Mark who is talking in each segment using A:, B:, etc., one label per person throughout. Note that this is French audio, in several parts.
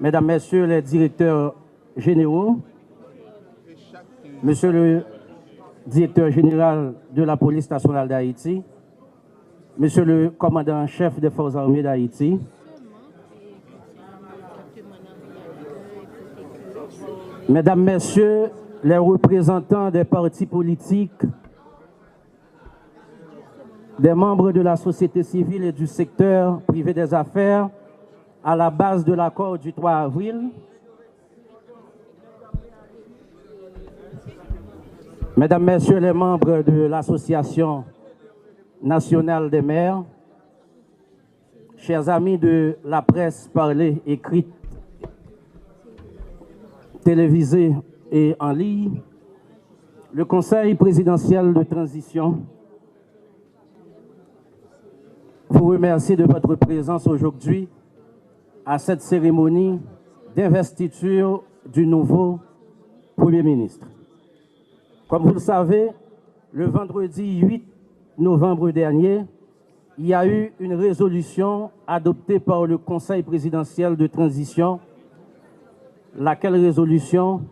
A: Mesdames, Messieurs les directeurs généraux, Monsieur le directeur général de la police nationale d'Haïti, Monsieur le commandant-chef des forces armées d'Haïti, Mesdames, Messieurs les représentants des partis politiques, des membres de la société civile et du secteur privé des affaires, à la base de l'accord du 3 avril, Mesdames, Messieurs les membres de l'Association nationale des maires, chers amis de la presse parlée, écrite, télévisée et en ligne, le Conseil présidentiel de transition vous remercie de votre présence aujourd'hui à cette cérémonie d'investiture du nouveau Premier ministre. Comme vous le savez, le vendredi 8 novembre dernier, il y a eu une résolution adoptée par le Conseil présidentiel de transition, laquelle résolution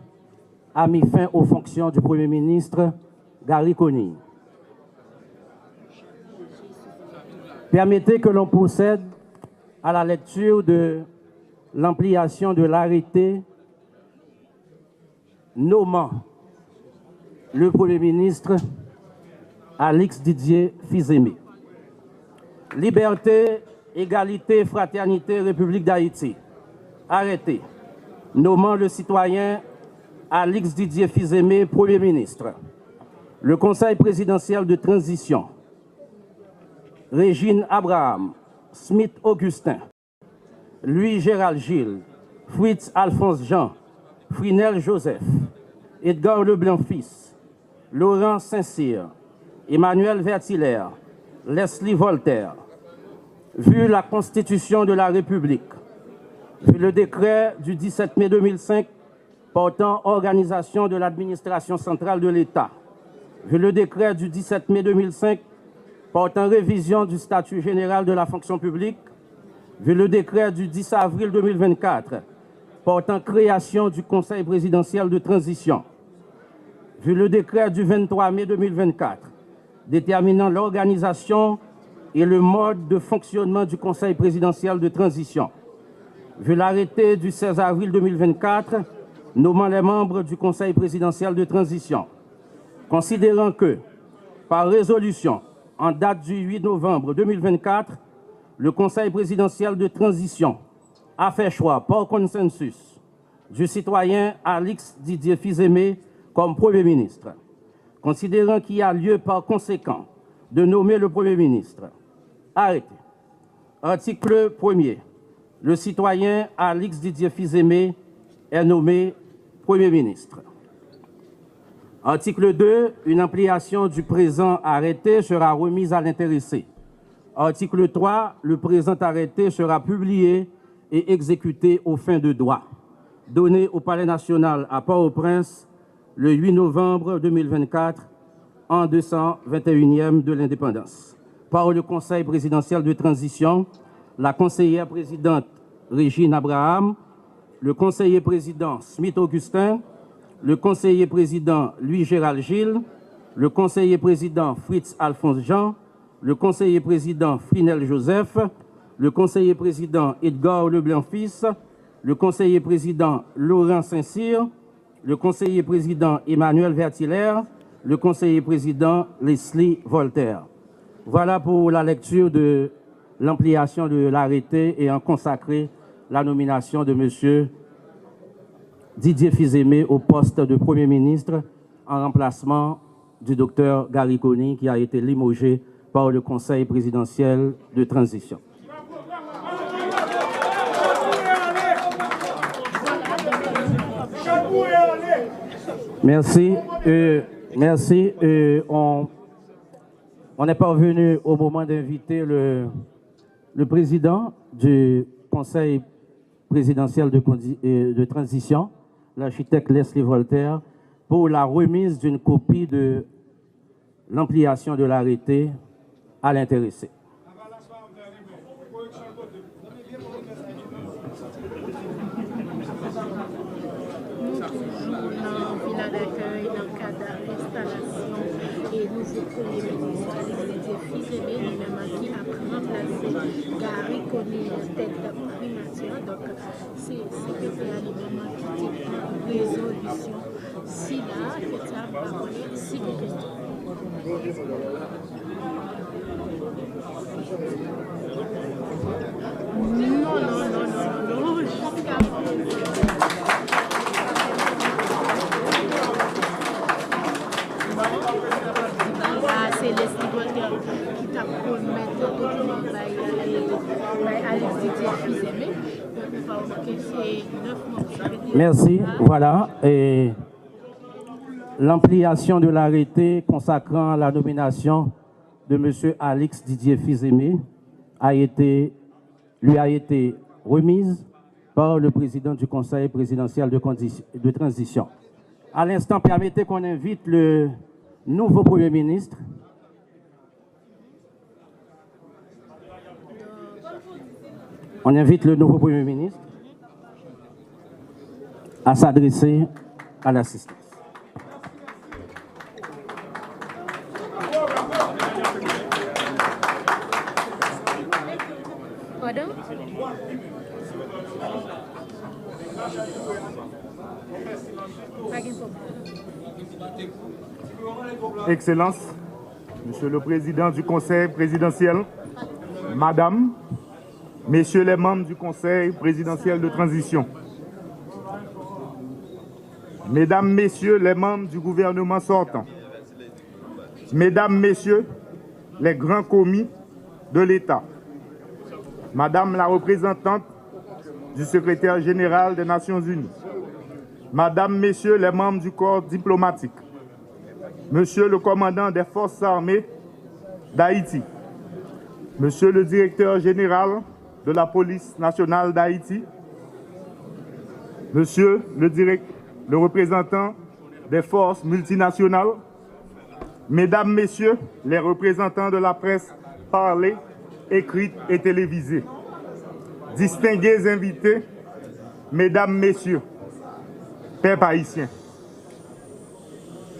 A: a mis fin aux fonctions du Premier ministre Gary Conille. Permettez que l'on procède à la lecture de l'ampliation de l'arrêté nommant le Premier ministre Alix Didier Fils-Aimé. Liberté, égalité, fraternité, République d'Haïti. Arrêté. Nommant le citoyen Alix Didier Fils-Aimé Premier ministre. Le Conseil présidentiel de transition. Régine Abraham, Smith Augustin, Louis Gérald Gilles, Fritz Alphonse Jean, Frinel Joseph, Edgar Leblanc Fils, Laurent Saint-Cyr, Emmanuel Verthilaire, Leslie Voltaire. Vu la Constitution de la République, vu le décret du 17 mai 2005 portant organisation de l'administration centrale de l'État, vu le décret du 17 mai 2005 portant révision du statut général de la fonction publique, vu le décret du 10 avril 2024 portant création du Conseil présidentiel de transition, vu le décret du 23 mai 2024 déterminant l'organisation et le mode de fonctionnement du Conseil présidentiel de transition, vu l'arrêté du 16 avril 2024 nommant les membres du Conseil présidentiel de transition, considérant que, par résolution, en date du 8 novembre 2024, le Conseil présidentiel de transition a fait choix par consensus du citoyen Alix Didier Fils-Aimé comme Premier ministre. Considérant qu'il y a lieu par conséquent de nommer le Premier ministre. Arrêté. Article 1er. Le citoyen Alix Didier Fils-Aimé est nommé Premier ministre. Article 2. Une ampliation du présent arrêté sera remise à l'intéressé. Article 3. Le présent arrêté sera publié et exécuté aux fins de droit. Donné au Palais national à Port-au-Prince le 8 novembre 2024, en 221e de l'indépendance. Par le Conseil présidentiel de transition, la conseillère présidente Régine Abraham, le conseiller président Smith Augustin, le conseiller président Louis Gérald Gilles, le conseiller président Fritz Alphonse Jean, le conseiller président Frinel Joseph, le conseiller président Edgar Leblanc Fils, le conseiller président Laurent Saint-Cyr, le conseiller président Emmanuel Verthilaire, le conseiller président Leslie Voltaire. Voilà pour la lecture de l'ampliation de l'arrêté et en consacrer la nomination de M. Didier Fils-Aimé au poste de Premier ministre en remplacement du Dr Gary Conille qui a été limogé par le Conseil présidentiel de transition. Merci. Merci. On est parvenu au moment d'inviter le président du Conseil présidentiel de transition, l'architecte Leslie Voltaire, pour la remise d'une copie de l'ampliation de l'arrêté à l'intéressé.
B: soldat d'accueil dans le cadre d'installation et nouveau premier ministre Alexis Fils-Aimé, lui-même qui a remplacé Gary Conny tête primature. Donc, c'est secrétaire lui-même qui dit résolution. Si là, fait ça, va connaître si vous questions. Non, jusqu'à c'est Leslie Walter qui t'a promis le document by Alexis Fils-Aimé. On va remarquer c'est 9 mois.
A: Merci. Voilà. Et l'ampliation de l'arrêté consacrant la nomination de M. Alex Didier Fils-Aimé lui a été remise par le président du Conseil présidentiel de transition. À l'instant, permettez qu'on invite le nouveau Premier ministre à s'adresser à l'assistance.
C: Excellence, Monsieur le Président du Conseil présidentiel, Madame, Messieurs les membres du Conseil présidentiel de transition, Mesdames, Messieurs les membres du gouvernement sortant, Mesdames, Messieurs les grands commis de l'État, Madame la représentante du secrétaire général des Nations Unies, Madame, Messieurs les membres du corps diplomatique, Monsieur le commandant des forces armées d'Haïti, Monsieur le directeur général de la police nationale d'Haïti, Monsieur le représentant des forces multinationales, Mesdames, Messieurs les représentants de la presse parlée, écrite et télévisée, distingués invités, Mesdames, Messieurs, peuple haïtien.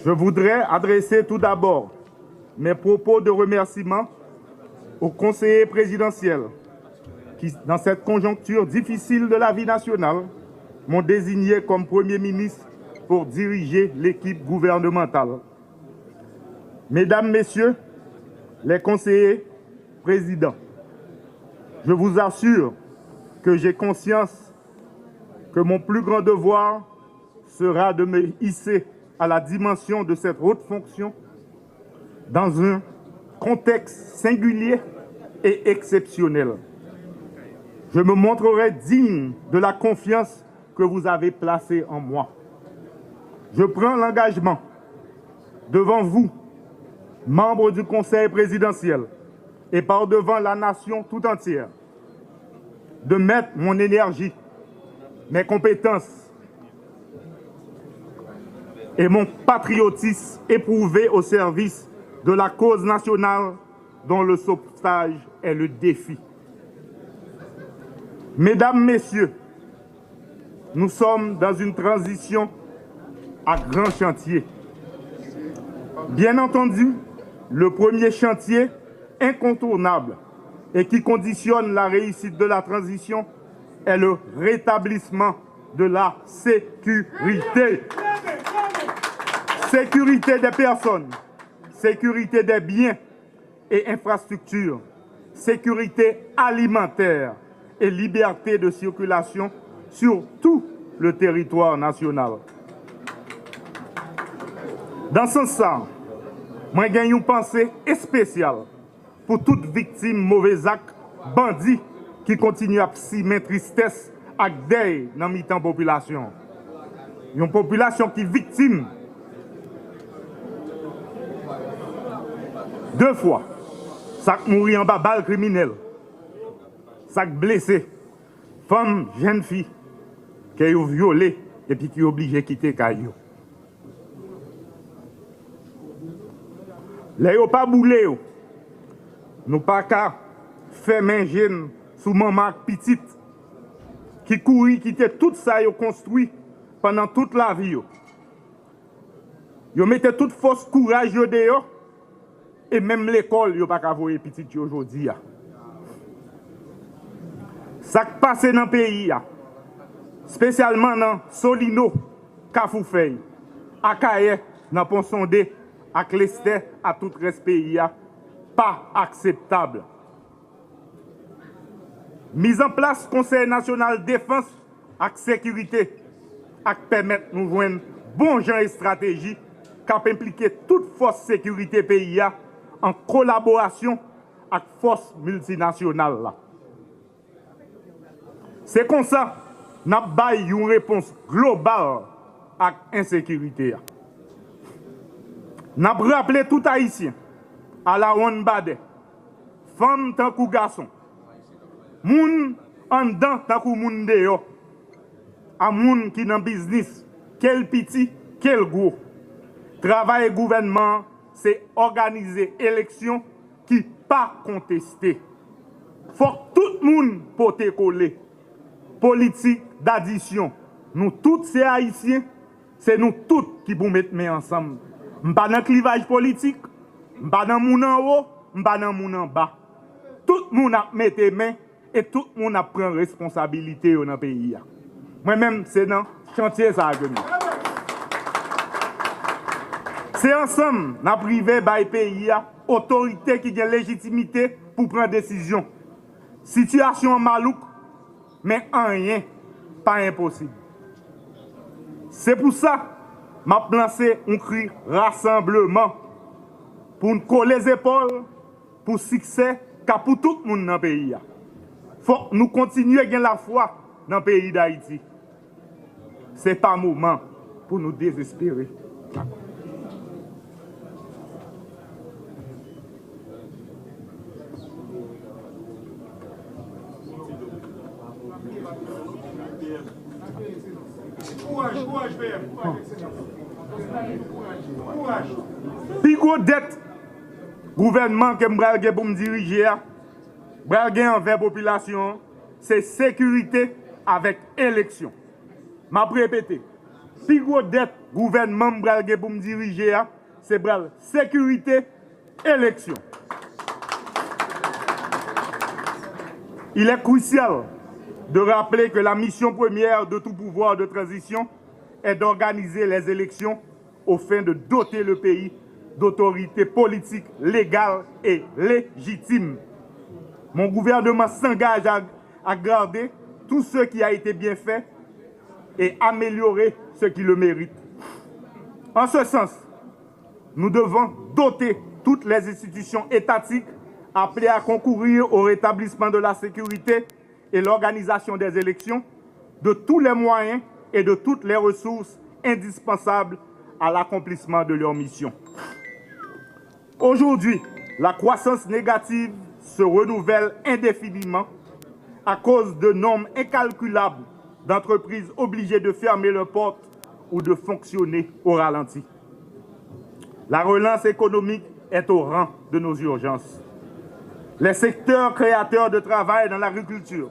C: Je voudrais adresser tout d'abord mes propos de remerciement aux conseillers présidentiels qui, dans cette conjoncture difficile de la vie nationale, m'ont désigné comme Premier ministre pour diriger l'équipe gouvernementale. Mesdames, Messieurs, les conseillers présidents, je vous assure que j'ai conscience que mon plus grand devoir sera de me hisser à la dimension de cette haute fonction dans un contexte singulier et exceptionnel. Je me montrerai digne de la confiance que vous avez placée en moi. Je prends l'engagement devant vous, membres du Conseil présidentiel, et par devant la nation tout entière, de mettre mon énergie, mes compétences et mon patriotisme éprouvé au service de la cause nationale dont le sauvetage est le défi. Mesdames, Messieurs, nous sommes dans une transition à grand chantier. Bien entendu, le premier chantier incontournable et qui conditionne la réussite de la transition est le rétablissement de la sécurité. Sécurité des personnes, sécurité des biens et infrastructures, sécurité alimentaire et liberté de circulation sur tout le territoire national. Dans ce sens, moi j'ai une pensée spéciale pour toute victime mauvais acte, bandit qui continue à simer tristesse avec deuil dans la population. Une population qui est victime 2 fois. Ça mourit en bas balle criminelle. Ça blessé. Femme, jeune fille, qui est violée et puis qui est obligée de quitter Caillou. Les n'ont pas boulé. Nous pas qu'à faire main jeune sous maman petite qui courit, qui était tout ça construit pendant toute la vie. Yo mettez toute force courage yo dehors et même l'école yo pas ka voyer petit aujourd'hui. Ça qui passe dans le pays, spécialement dans Solino, Kafoufei, Akaye, dans Ponsondé, à Clester, à tout le reste pays, pas acceptable. Mise en place Conseil national de défense et sécurité, qui permettre de nous joindre bon gens et stratégie, qui impliquer toute force sécurité pays en collaboration avec force multinationale. C'est comme ça que nous avons une réponse globale à l'insécurité. Nous avons rappelé tout Haïtien à la ronde bade, femmes tant que garçons, moun en dedans tant que moun dehors, à moun qui dans business, quel petit, quel gros. Travail gouvernement, c'est organiser élection qui pas contestée. Faut que tout le monde peut coller. Politique d'addition. Nous tous, ces Haïtiens, c'est nous tous qui vous mettons ensemble. Nous ne sommes pas dans le clivage politique, nous ne sommes pas dans le monde en haut, nous ne sommes pas dans le monde en bas. Tout le monde a mis les mains et tout le monde a pris responsabilité dans le pays. Moi-même, c'est dans le chantier ça. C'est ensemble, nous avons privé le pays, autorité qui a légitimité pour prendre des décisions. Situation malouque, mais rien, pas impossible. C'est pour ça que je lancé un cri rassemblement pour nous coller les épaules, pour succès, pour tout le monde dans le pays. Il faut que nous continuions à gagner la foi dans le pays d'Haïti. Ce n'est pas un moment pour nous désespérer. Puis gros dette gouvernement que m'bral pour me diriger, bral envers population, c'est sécurité avec élection. M'a répété. Puis gros dette gouvernement m'bral pour me diriger, c'est bral sécurité élection. Il est crucial de rappeler que la mission première de tout pouvoir de transition est d'organiser les élections au fin de doter le pays d'autorités politiques légales et légitimes. Mon gouvernement s'engage à garder tout ce qui a été bien fait et améliorer ce qui le mérite. En ce sens, nous devons doter toutes les institutions étatiques appelées à concourir au rétablissement de la sécurité et l'organisation des élections de tous les moyens et de toutes les ressources indispensables à l'accomplissement de leur mission. Aujourd'hui, la croissance négative se renouvelle indéfiniment à cause de nombres incalculables d'entreprises obligées de fermer leurs portes ou de fonctionner au ralenti. La relance économique est au rang de nos urgences. Les secteurs créateurs de travail dans l'agriculture,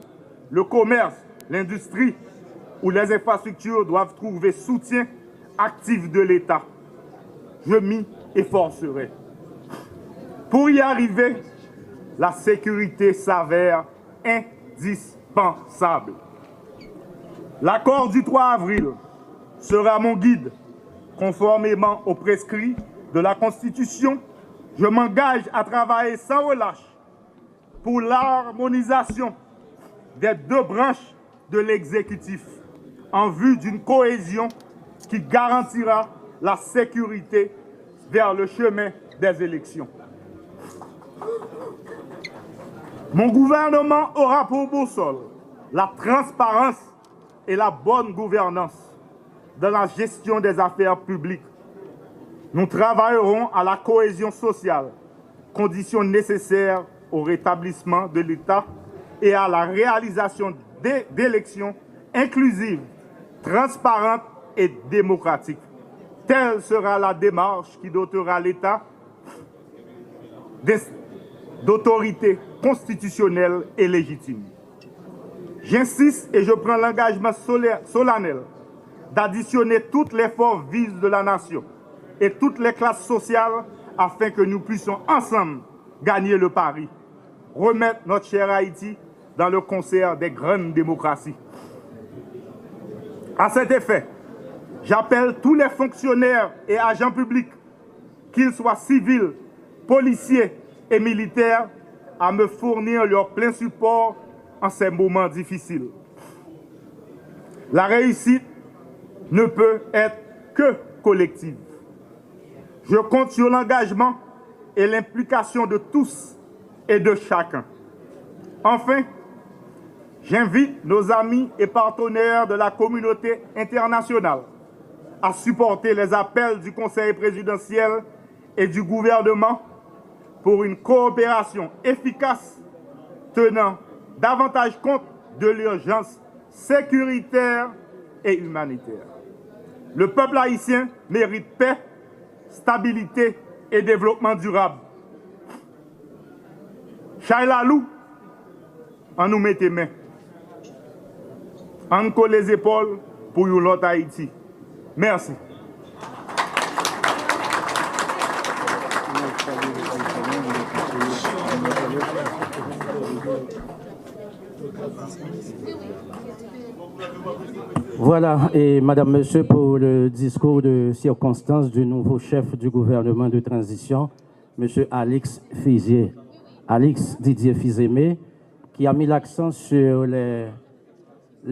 C: le commerce, l'industrie ou les infrastructures doivent trouver soutien actif de l'État. Je m'y efforcerai. Pour y arriver, la sécurité s'avère indispensable. L'accord du 3 avril sera mon guide. Conformément aux prescrits de la Constitution, je m'engage à travailler sans relâche pour l'harmonisation des deux branches de l'exécutif en vue d'une cohésion qui garantira la sécurité vers le chemin des élections. Mon gouvernement aura pour boussole la transparence et la bonne gouvernance dans la gestion des affaires publiques. Nous travaillerons à la cohésion sociale, condition nécessaire au rétablissement de l'État et à la réalisation d'élections inclusives, transparentes et démocratiques. Telle sera la démarche qui dotera l'État d'autorité constitutionnelle et légitime. J'insiste et je prends l'engagement solennel d'additionner toutes les forces vives de la nation et toutes les classes sociales afin que nous puissions ensemble gagner le pari, remettre notre cher Haïti dans le concert des grandes démocraties. À cet effet, j'appelle tous les fonctionnaires et agents publics, qu'ils soient civils, policiers et militaires, à me fournir leur plein support en ces moments difficiles. La réussite ne peut être que collective. Je compte sur l'engagement et l'implication de tous et de chacun. Enfin, j'invite nos amis et partenaires de la communauté internationale à supporter les appels du Conseil présidentiel et du gouvernement pour une coopération efficace tenant davantage compte de l'urgence sécuritaire et humanitaire. Le peuple haïtien mérite paix, stabilité et développement durable. Chailalou, en nous mette main. En colle les épaules pour l'autre Haïti. Merci.
A: Voilà, et Madame, Monsieur, pour le discours de circonstance du nouveau chef du gouvernement de transition, Monsieur Alix Didier Fils-Aimé, qui a mis l'accent sur les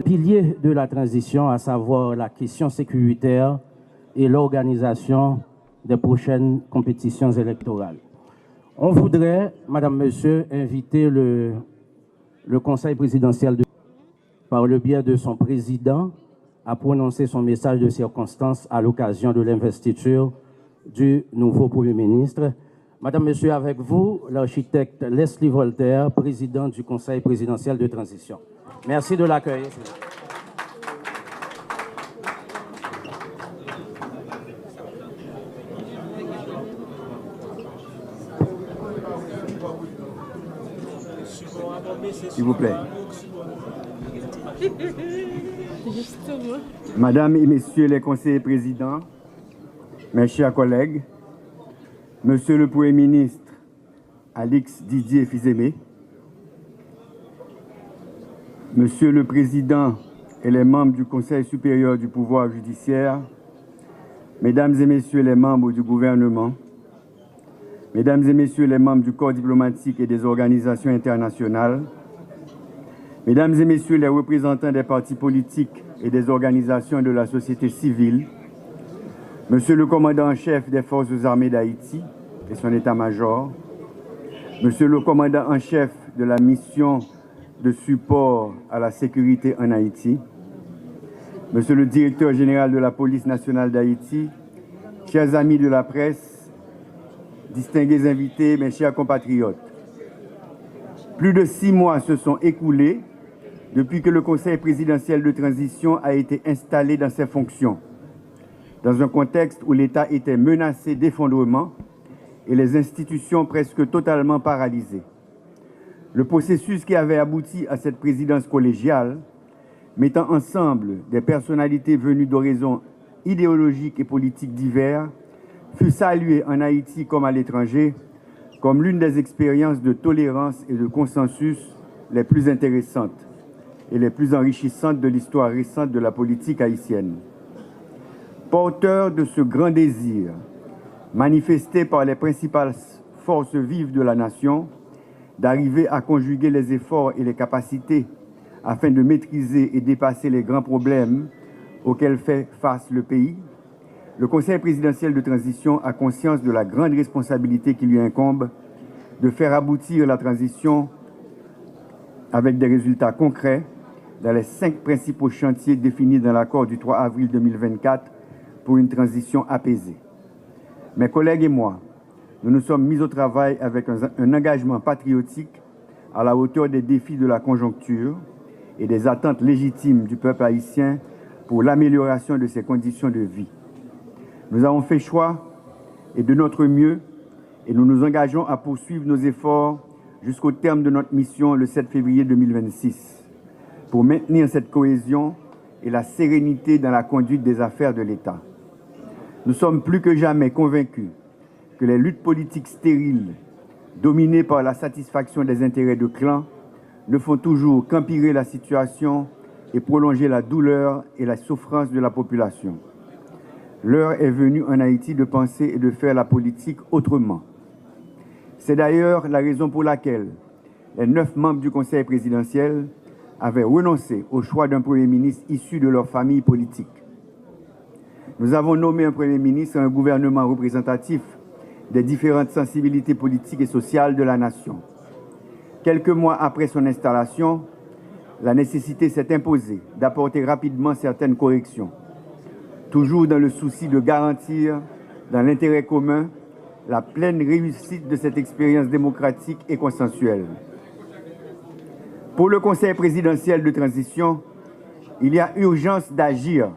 A: piliers de la transition, à savoir la question sécuritaire et l'organisation des prochaines compétitions électorales. On voudrait, Madame, Monsieur, inviter le Conseil présidentiel par le biais de son président à prononcer son message de circonstance à l'occasion de l'investiture du nouveau Premier ministre. Madame, Monsieur, avec vous, l'architecte Leslie Voltaire, président du Conseil présidentiel de transition. Merci de l'accueillir.
D: S'il vous plaît. Madame et Messieurs les conseillers présidents, mes chers collègues, Monsieur le Premier ministre Alix Didier Fils-Aimé, Monsieur le Président et les membres du Conseil supérieur du pouvoir judiciaire, Mesdames et Messieurs les membres du gouvernement, Mesdames et Messieurs les membres du corps diplomatique et des organisations internationales, Mesdames et Messieurs les représentants des partis politiques et des organisations de la société civile, Monsieur le commandant en chef des forces armées d'Haïti et son état-major, Monsieur le commandant en chef de la mission de support à la sécurité en Haïti, Monsieur le directeur général de la police nationale d'Haïti, chers amis de la presse, distingués invités, mes chers compatriotes. Plus de 6 mois se sont écoulés depuis que le Conseil présidentiel de transition a été installé dans ses fonctions, dans un contexte où l'État était menacé d'effondrement et les institutions presque totalement paralysées. Le processus qui avait abouti à cette présidence collégiale, mettant ensemble des personnalités venues d'horizons idéologiques et politiques divers, fut salué en Haïti comme à l'étranger comme l'une des expériences de tolérance et de consensus les plus intéressantes et les plus enrichissantes de l'histoire récente de la politique haïtienne. Porteur de ce grand désir, manifesté par les principales forces vives de la nation, d'arriver à conjuguer les efforts et les capacités afin de maîtriser et dépasser les grands problèmes auxquels fait face le pays, le Conseil présidentiel de transition a conscience de la grande responsabilité qui lui incombe de faire aboutir la transition avec des résultats concrets dans les 5 principaux chantiers définis dans l'accord du 3 avril 2024 pour une transition apaisée. Mes collègues et moi, nous nous sommes mis au travail avec un engagement patriotique à la hauteur des défis de la conjoncture et des attentes légitimes du peuple haïtien pour l'amélioration de ses conditions de vie. Nous avons fait choix et de notre mieux et nous nous engageons à poursuivre nos efforts jusqu'au terme de notre mission le 7 février 2026 pour maintenir cette cohésion et la sérénité dans la conduite des affaires de l'État. Nous sommes plus que jamais convaincus que les luttes politiques stériles, dominées par la satisfaction des intérêts de clans, ne font toujours qu'empirer la situation et prolonger la douleur et la souffrance de la population. L'heure est venue en Haïti de penser et de faire la politique autrement. C'est d'ailleurs la raison pour laquelle les 9 membres du Conseil présidentiel avaient renoncé au choix d'un Premier ministre issu de leur famille politique. Nous avons nommé un Premier ministre et un gouvernement représentatif des différentes sensibilités politiques et sociales de la nation. Quelques mois après son installation, la nécessité s'est imposée d'apporter rapidement certaines corrections, toujours dans le souci de garantir, dans l'intérêt commun, la pleine réussite de cette expérience démocratique et consensuelle. Pour le Conseil présidentiel de transition, il y a urgence d'agir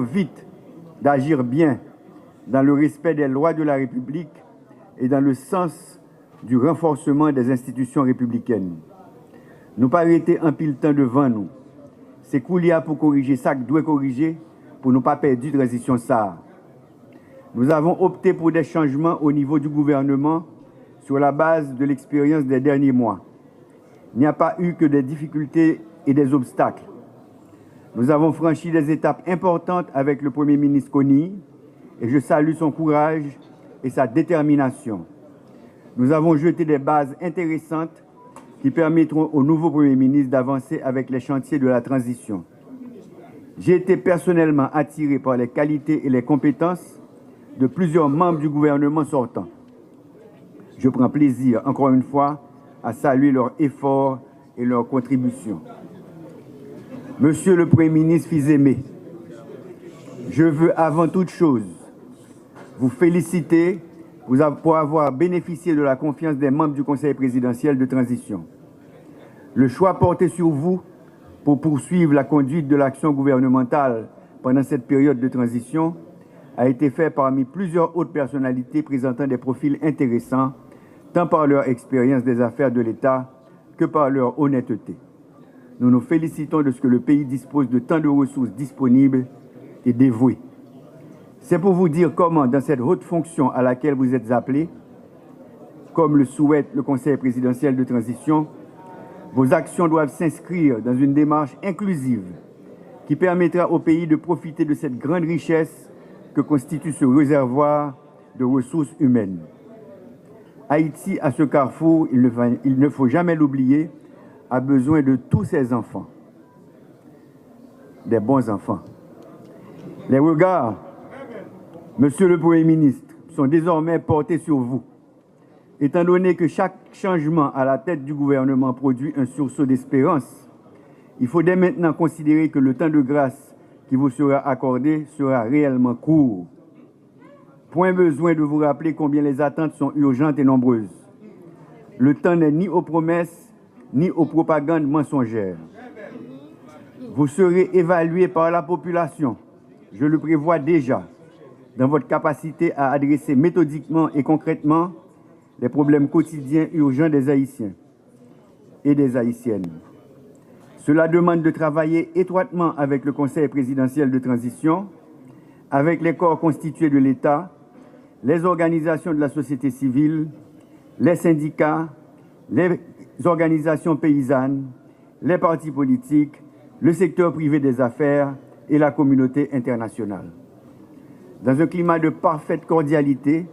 D: vite, d'agir bien, dans le respect des lois de la République et dans le sens du renforcement des institutions républicaines. Nous pas arrêter un pile temps devant nous. C'est qu'il y a pour corriger ça que doit corriger pour ne pas perdre la transition ça. Nous avons opté pour des changements au niveau du gouvernement sur la base de l'expérience des derniers mois. Il n'y a pas eu que des difficultés et des obstacles. Nous avons franchi des étapes importantes avec le Premier ministre Kony et je salue son courage et sa détermination. Nous avons jeté des bases intéressantes qui permettront au nouveau Premier ministre d'avancer avec les chantiers de la transition. J'ai été personnellement attiré par les qualités et les compétences de plusieurs membres du gouvernement sortant. Je prends plaisir, encore une fois, à saluer leurs efforts et leurs contributions. Monsieur le Premier ministre Fils-Aimé, je veux avant toute chose vous féliciter pour avoir bénéficié de la confiance des membres du Conseil présidentiel de transition. Le choix porté sur vous pour poursuivre la conduite de l'action gouvernementale pendant cette période de transition a été fait parmi plusieurs autres personnalités présentant des profils intéressants, tant par leur expérience des affaires de l'État que par leur honnêteté. Nous nous félicitons de ce que le pays dispose de tant de ressources disponibles et dévouées. C'est pour vous dire comment, dans cette haute fonction à laquelle vous êtes appelés, comme le souhaite le Conseil présidentiel de transition, vos actions doivent s'inscrire dans une démarche inclusive qui permettra au pays de profiter de cette grande richesse que constitue ce réservoir de ressources humaines. Haïti, à ce carrefour, il ne faut jamais l'oublier, a besoin de tous ses enfants, des bons enfants. Les regards, Monsieur le Premier ministre, sont désormais portés sur vous, étant donné que chaque changement à la tête du gouvernement produit un sursaut d'espérance. Il faut dès maintenant considérer que le temps de grâce qui vous sera accordé sera réellement court. Point besoin de vous rappeler combien les attentes sont urgentes et nombreuses. Le temps n'est ni aux promesses, ni aux propagandes mensongères. Vous serez évalué par la population, je le prévois déjà, dans votre capacité à adresser méthodiquement et concrètement les problèmes quotidiens urgents des Haïtiens et des Haïtiennes. Cela demande de travailler étroitement avec le Conseil présidentiel de transition, avec les corps constitués de l'État, les organisations de la société civile, les syndicats, les organisations paysannes, les partis politiques, le secteur privé des affaires et la communauté internationale. Dans un climat de parfaite cordialité,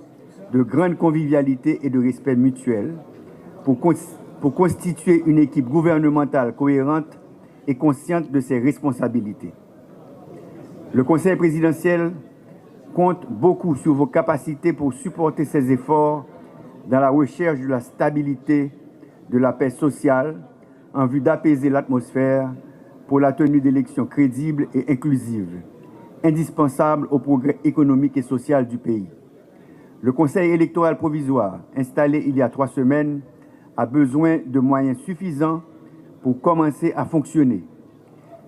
D: de grande convivialité et de respect mutuel, pour constituer une équipe gouvernementale cohérente et consciente de ses responsabilités. Le Conseil présidentiel compte beaucoup sur vos capacités pour supporter ces efforts dans la recherche de la stabilité, de la paix sociale, en vue d'apaiser l'atmosphère pour la tenue d'élections crédibles et inclusives, indispensables au progrès économique et social du pays. Le Conseil électoral provisoire, installé il y a 3 semaines, a besoin de moyens suffisants pour commencer à fonctionner.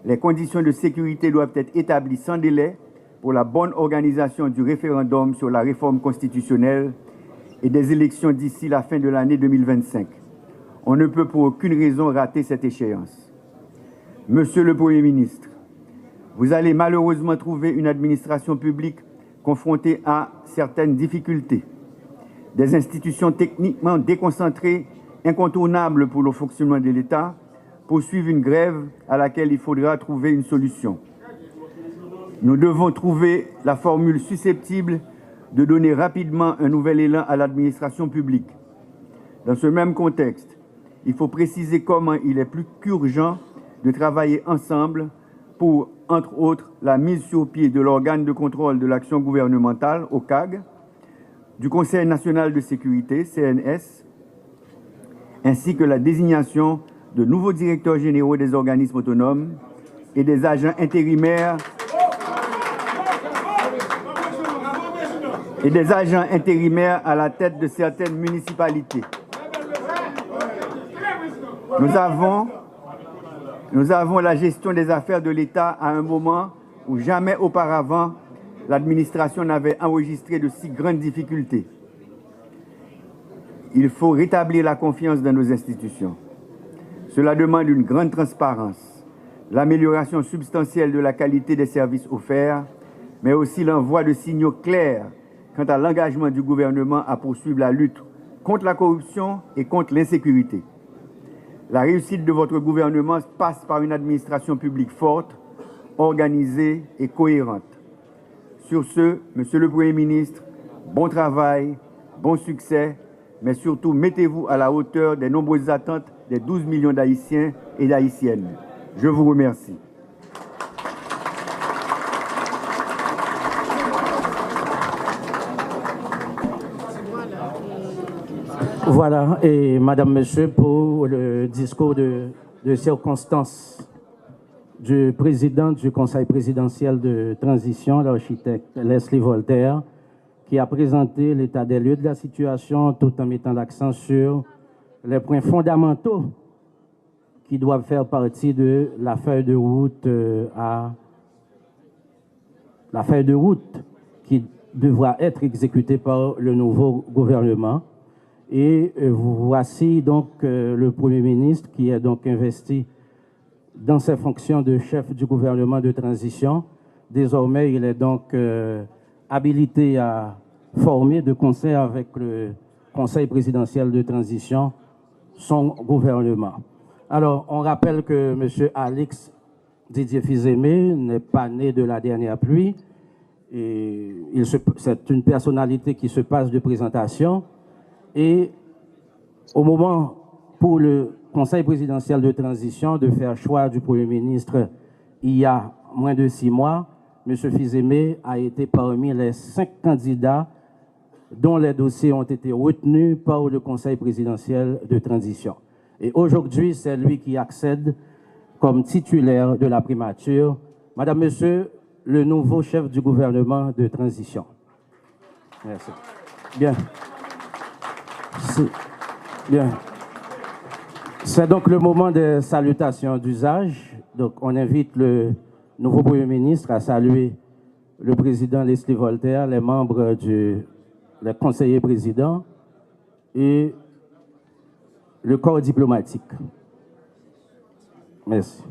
D: Les conditions de sécurité doivent être établies sans délai pour la bonne organisation du référendum sur la réforme constitutionnelle et des élections d'ici la fin de l'année 2025. On ne peut pour aucune raison rater cette échéance. Monsieur le Premier ministre, vous allez malheureusement trouver une administration publique confrontés à certaines difficultés. Des institutions techniquement déconcentrées, incontournables pour le fonctionnement de l'État, poursuivent une grève à laquelle il faudra trouver une solution. Nous devons trouver la formule susceptible de donner rapidement un nouvel élan à l'administration publique. Dans ce même contexte, il faut préciser comment il est plus qu'urgent de travailler ensemble pour, entre autres, la mise sur pied de l'organe de contrôle de l'action gouvernementale, OCAG, du Conseil national de sécurité, CNS, ainsi que la désignation de nouveaux directeurs généraux des organismes autonomes et des agents intérimaires à la tête de certaines municipalités. Nous avons la gestion des affaires de l'État à un moment où jamais auparavant l'administration n'avait enregistré de si grandes difficultés. Il faut rétablir la confiance dans nos institutions. Cela demande une grande transparence, l'amélioration substantielle de la qualité des services offerts, mais aussi l'envoi de signaux clairs quant à l'engagement du gouvernement à poursuivre la lutte contre la corruption et contre l'insécurité. La réussite de votre gouvernement passe par une administration publique forte, organisée et cohérente. Sur ce, Monsieur le Premier ministre, bon travail, bon succès, mais surtout mettez-vous à la hauteur des nombreuses attentes des 12 millions d'Haïtiens et d'Haïtiennes. Je vous remercie.
A: Voilà, et Madame, Monsieur, pour le discours de circonstance du président du Conseil présidentiel de transition, l'architecte Leslie Voltaire, qui a présenté l'état des lieux de la situation tout en mettant l'accent sur les points fondamentaux qui doivent faire partie de la feuille de route qui devra être exécutée par le nouveau gouvernement. Et voici donc le Premier ministre qui est donc investi dans ses fonctions de chef du gouvernement de transition. Désormais, il est donc habilité à former de concert avec le Conseil présidentiel de transition son gouvernement. Alors, on rappelle que M. Alix Didier Fils-Aimé n'est pas né de la dernière pluie. C'est une personnalité qui se passe de présentation. Et au moment pour le Conseil présidentiel de transition de faire choix du Premier ministre il y a moins de 6 mois, M. Fils-Aimé a été parmi les 5 candidats dont les dossiers ont été retenus par le Conseil présidentiel de transition. Et aujourd'hui, c'est lui qui accède comme titulaire de la primature. Madame, Monsieur, le nouveau chef du gouvernement de transition. Merci. Bien. Bien. C'est donc le moment des salutations d'usage. Donc, on invite le nouveau Premier ministre à saluer le président Leslie Voltaire, les membres les conseillers présidents et le corps diplomatique. Merci.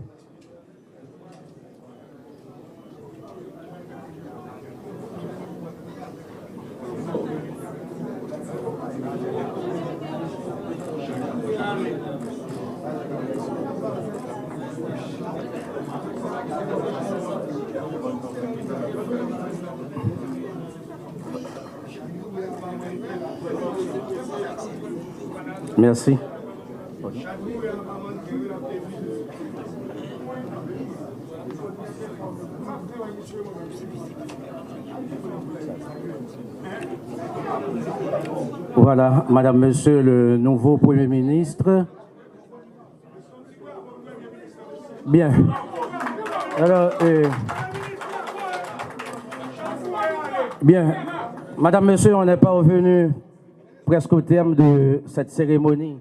A: Merci. Voilà, Madame, Monsieur, le nouveau Premier ministre. Bien. Alors, bien. Madame, Monsieur, on n'est pas revenu presque au terme de cette cérémonie